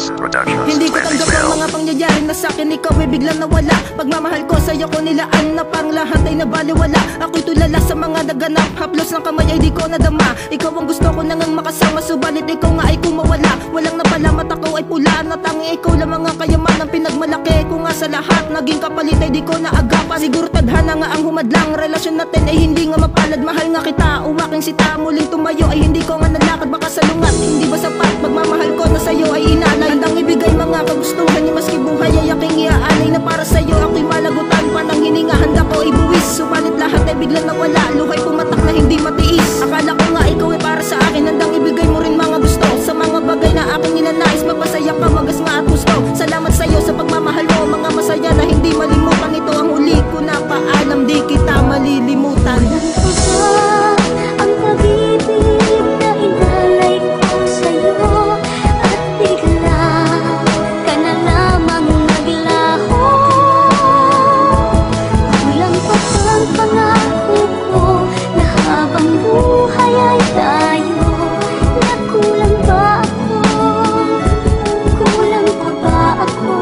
Hindi ko tanggap ang mga pangyayari na sa'kin ikaw ay biglang nawala. Pagmamahal ko sa'yo ko nilaan na parang lahat ay nabaliwala. Ako'y tulala sa mga naganap, haplos ng kamay ay di ko nadama. Ikaw ang gusto ko nang makasama, subalit ikaw nga ay kumawala. Walang napala, mata ko ay pula na tangi ikaw lamang ang kayaman ang pinagmalaki ko nga sa lahat. Naging kapalit ay di ko naagapan. Siguro tadhana nga ang humadlang, relasyon natin ay hindi nga mapalad. Mahal nga kita, uwaking sita, muling tumayo ay hindi ko nga nalakad. Baka salungat, hindi ba sapat, pagmamahal ko na sa'yo ay inalay. Handang ibigay mga kagustuhan niya, maski buhay ay aking iaalay. Na para sa'yo ako'y malagutan pa ng hininga, handa ko ibuwis. Subalit lahat ay biglang nawala, luhay pumatak na hindi matiis. Akala ko nga ikaw ay para sa akin, handang ibigay mo rin mga gusto. Sa mga bagay na aking ninanais, mapasaya ka, magas nga at gusto. Salamat sa'yo sa pagmamahal mo, mga masaya na hindi malimutan. Ito ang huli ko na paalam, di kita malilimutan. Ang pag-ibig na inalay ko sa'yo, at bigla ka na lamang naglaho. Kulang pa bang pangako ko na habang buhay ay tayo? Nakulang ba ako? Kulang pa ba ako?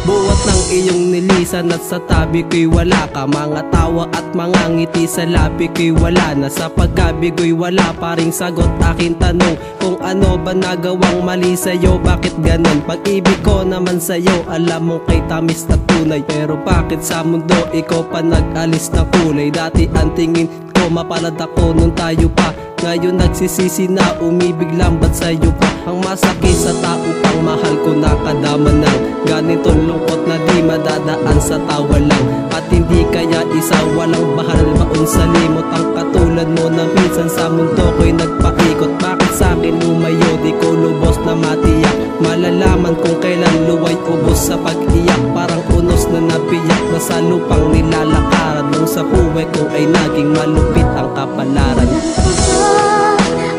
Buwat ng iyong nilisan at sa tabi ko'y wala ka. Mga tawa at mga ngiti sa labi ko'y wala na. Sa pagkabigo'y wala pa ring sagot aking tanong, kung ano ba nagawang mali sa'yo, bakit ganon? Pag-ibig ko naman sa'yo, alam mong kay tamis at tunay. Pero bakit sa mundo ikaw pa nag-alis na kulay? Dati ang tingin ko mapalad ako nung tayo pa, ngayon nagsisisi na umibig lang ba't sa'yo pa? Ang masakit sa tao pang mahal ko nakadama ng ganitong lungkot na di madadaan sa tawa lang. At hindi kaya isa walang bahal maun sa limot. Ang katulad mo na minsan sa mundo ko'y nagpaikot. Bakit sa'kin lumayo di ko lubos na matiyak? Malalaman kung kailan luway ubos sa pag-iyak. Parang unos na nabiyak na sa lupang nilalakaran. Nung sa buhay ko ay naging malupit ang kapalaran.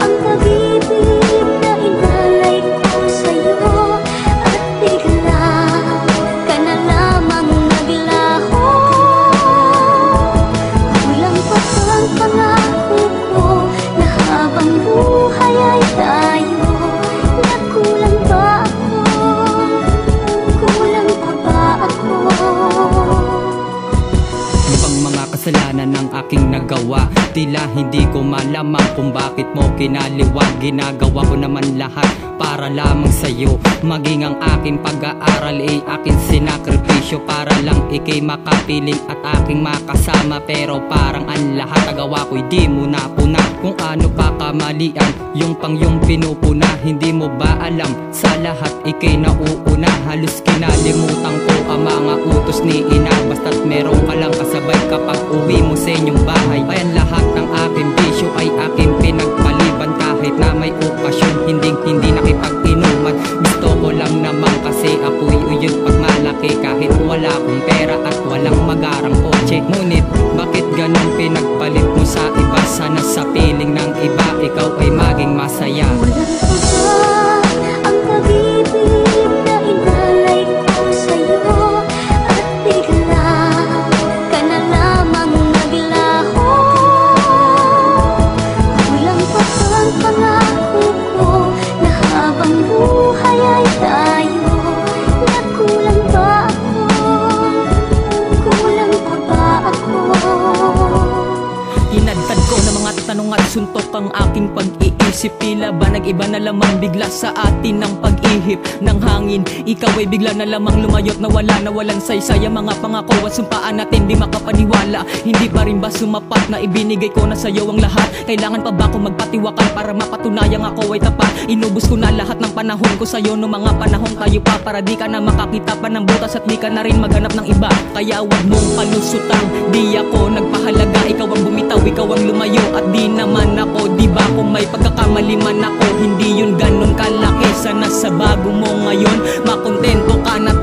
Ang pag-ibig na inalay ko sa'yo, at bigla ka na lamang naglaho. Kulang pa bang pangako ko na habang buhay ay tayo? Nakulang ba ako? Kulang pa ba ako? Ibang mga kasalanan ng aking nagawa, tila hindi ko malamang kung bakit mo kinaliwag. Ginagawa ko naman lahat para lamang sa'yo. Maging ang aking pag-aaral ay aking sinakripisyo para lang ikay makapiling at aking makasama. Pero parang ang lahat nagawa ko'y di mo napuna. Kung ano pa kamalian, yung pang yung pinupuna. Hindi mo ba alam, sa lahat ikay nauuna. Halos kinalimutan ko ang mga utos ni ina. Basta't meron ka lang kasabay kapag uwi mo sa inyong bahay. Ayan lahat ng aking bisyo ay aking pinagpaliban. Kahit na may okasyon, hindi nakipag-inuman. Gusto ko lang naman kasi ako'y uyod pag malaki. Kahit wala akong pera at walang magarang kotse. Ngunit bakit ganun pinagpalit mo sa iba? Sana sa piling ng iba ikaw ay maging masaya. Ang pag-ibig na inalay ko sa'yo, at bigla ka na lamang naglaho. Kulang pa bang pangako ko na habang buhay ay tayo? Nakulang ba ako? Kulang pa ba ako? Inadtad ko na mga tanong at suntok ang aking pag-iisip. Tila ba nag-iba na lamang bigla sa atin ng pag-ihip ng hangin? Ikaw ay bigla na lamang lumayot, nawalan saysay ang mga pangako at sumpaan natin di makapaniwala. Hindi pa rin ba sumapat na ibinigay ko na sa'yo ang lahat? Kailangan pa ba ako magpatiwakal para mapatunayang ako ay tapat? Inubos ko na lahat ng panahon ko sa'yo noong mga panahong tayo pa, para di ka na makakita pa ng butas at di ka na rin maghanap ng iba. Kaya wag mong palusutang, di ako nagpahalaga. Ikaw ang bumitaw, ikaw ang lumayo at di naman ako. Di ba kung may pagkakamali man ako, hindi yun ganun kalaki. Sana sa bago mo ngayon makontento ka na